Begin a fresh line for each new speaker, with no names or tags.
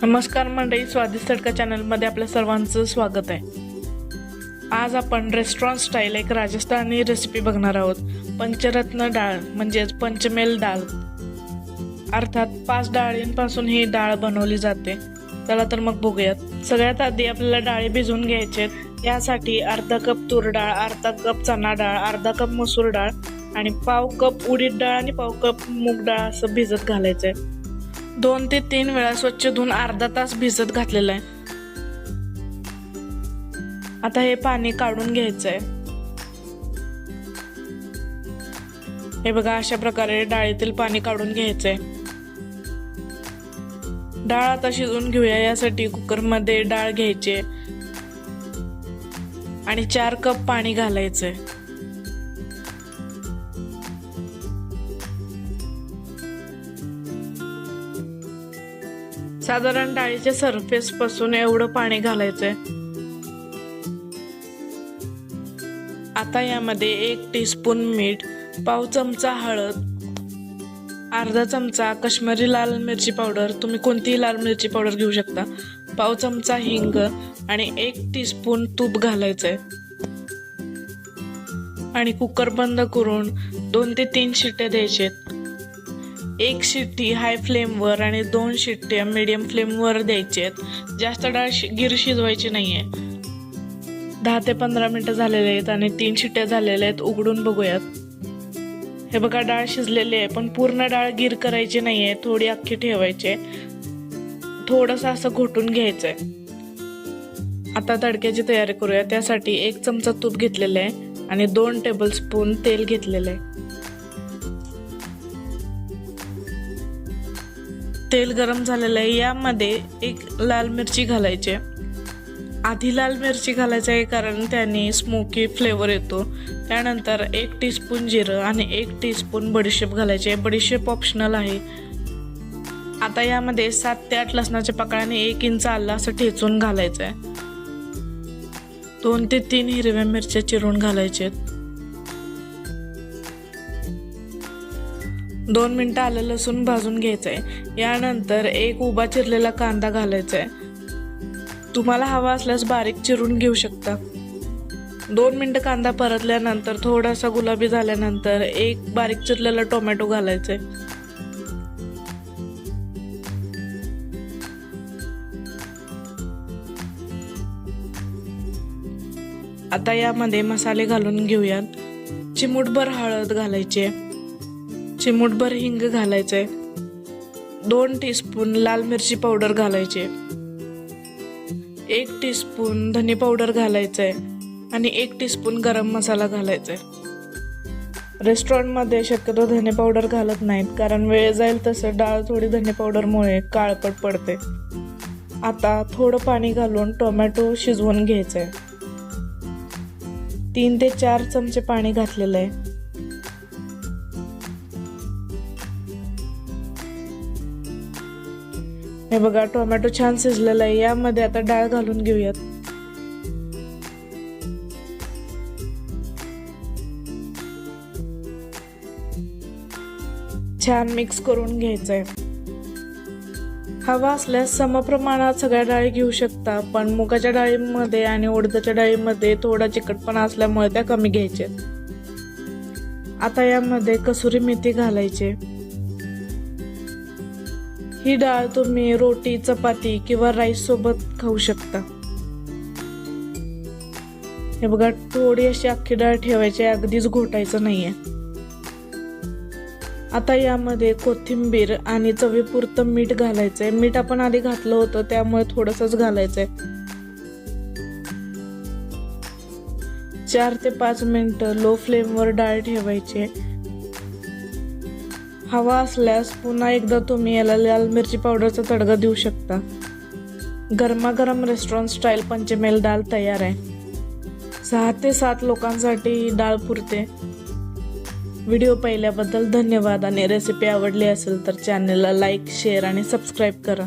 नमस्कार मंडळी, स्वादिष्ट तडका चॅनलमध्ये आपल्या सर्वांचं स्वागत आहे। आज आपण रेस्टॉरंट स्टाईल एक राजस्थानी रेसिपी बघणार आहोत। पंचरत्न डाळ म्हणजेच पंचमेल डाळ, अर्थात 5 डाळींपासून ही डाळ बनवली जाते। चला तर मग बघूयात। सगळ्यात आधी आपल्याला डाळी भिजवून घ्यायचे। यासाठी अर्धा कप तूर डाळ, अर्धा कप चणा डाळ, अर्धा कप मसूर डाळ आणि पाव कप उडीद डाळ आणि पाव कप मूग डाळ असं भिजत घालायचंय। 2 ते 3 वेळा स्वच्छ धुवून अर्धा तास भिजत घातलेलं आहे। आता हे पाणी काढून घ्यायचंय। हे बघा, अशा प्रकारे डाळीतील पाणी काढून घ्यायचंय। डाळ आता शिजवून घेऊया। यासाठी कुकर मध्ये डाळ घ्यायची आणि 4 कप पाणी घालायचंय। साधारण डाळीच्या सरफेस पासून एवढं पाणी घालायचंय। आता यामध्ये 1 टीस्पून मीठ, पाव चमचा हळद, अर्धा चमचा काश्मीरी लाल मिरची पावडर, तुम्ही कोणतीही लाल मिरची पावडर घेऊ शकता, पाव चमचा हिंग आणि 1 टीस्पून तूप घालायचंय आणि कुकर बंद करून 2 ते 3 शिट्ट्या द्यायच्यात। 1 शिट्टी हाय फ्लेम वर आणि 2 शिट्ट्या मीडियम फ्लेम वर द्यायच्यात। जास्त डाळ गिर शिजवायची नाहीये। 10 ते 15 मिनिटं झालेले आहेत आणि 3 शिट्ट्या झालेल्या आहेत। उघडून बघूयात। हे बघा, डाळ शिजलेली आहे, पण पूर्ण डाळ गिर करायची नाहीये, थोडी अख्खी ठेवायची। थोडंसं असं घोटून घ्यायचंय। आता तडक्याची तयारी करूया। त्यासाठी 1 चमचा तूप घेतलेलं आहे आणि 2 टेबलस्पून तेल घेतलेलं आहे। तेल गरम झालेलं आहे। यामध्ये 1 लाल मिरची घालायची। आधी लाल मिरची घालायची आहे कारण त्याने स्मोकी फ्लेवर येतो। त्यानंतर 1 टीस्पून जिरं आणि 1 टीस्पून बडीशेप घालायचे। बडीशेप ऑप्शनल आहे। आता यामध्ये 7 ते 8 लसणाच्या पाकळ्या आणि 1 इंच आलं असं ठेचून घालायचं आहे। 2 ते 3 हिरव्या मिरच्या चिरून घालायचे। 2 मिनिटं आलं लसूण भाजून घ्यायचंय। यानंतर 1 उभा चिरलेला कांदा घालायचाय। तुम्हाला हवा असल्यास बारीक चिरून घेऊ शकता। 2 मिनिटं कांदा परतल्यानंतर थोडासा गुलाबी झाल्यानंतर 1 बारीक चिरलेला टोमॅटो घालायचाय। आता यामध्ये मसाले घालून घेऊयात। चिमूटभर हळद घालायची, चिमूटभर हिंग घालायचंय, 2 टीस्पून लाल मिरची पावडर घालायची, 1 टीस्पून धने पावडर घालायचंय आणि 1 टीस्पून गरम मसाला घालायचाय। रेस्टॉरंटमध्ये शक्यतो धने पावडर घालत नाहीत कारण वेळ जाईल तसं डाळ थोडी धने पावडरमुळे काळपट पडते। आता थोडं पाणी घालून टोमॅटो शिजवून घ्यायचंय। 3 ते 4 चमचे पाणी घातलेलं आहे। हे बघा, टोमॅटो छान शिजलेला आहे। यामध्ये आता डाळ घालून घेऊयात। छान मिक्स करून घ्यायचंय। हवा असल्यास समप्रमाणात सगळ्या डाळी घेऊ शकता, पण मुगाच्या डाळीमध्ये आणि उडदाच्या डाळीमध्ये थोडा चिकटपणा असल्यामुळे त्या कमी घ्यायच्या। आता यामध्ये कसुरी मेथी घालायची। ही डाळ तुम्ही रोटी, चपाती किंवा राईस सोबत खाऊ शकता। हे बघा, थोडी अशी अख्खी डाळ ठेवायची, अगदीच घोटायचं नाहीये। आता यामध्ये कोथिंबीर आणि चवीपुरतं मीठ घालायचंय। मीठ आपण आधी घातलं होतं त्यामुळे थोडंसंच घालायचंय। 4 ते 5 मिनिटं लो फ्लेमवर डाळ ठेवायची। हवा असल्यास पुन्हा एकदा तुम्ही याला लाल मिरची पावडरचा तडका देऊ शकता। गरमागरम रेस्टॉरंट स्टाईल पंचमेल डाळ तयार आहे। 6 ते 7 लोकांसाठी ही डाळ पुरते। व्हिडिओ पाहिल्याबद्दल धन्यवाद आणि रेसिपी आवडली असेल तर चॅनलला लाईक, शेअर आणि सबस्क्राईब करा।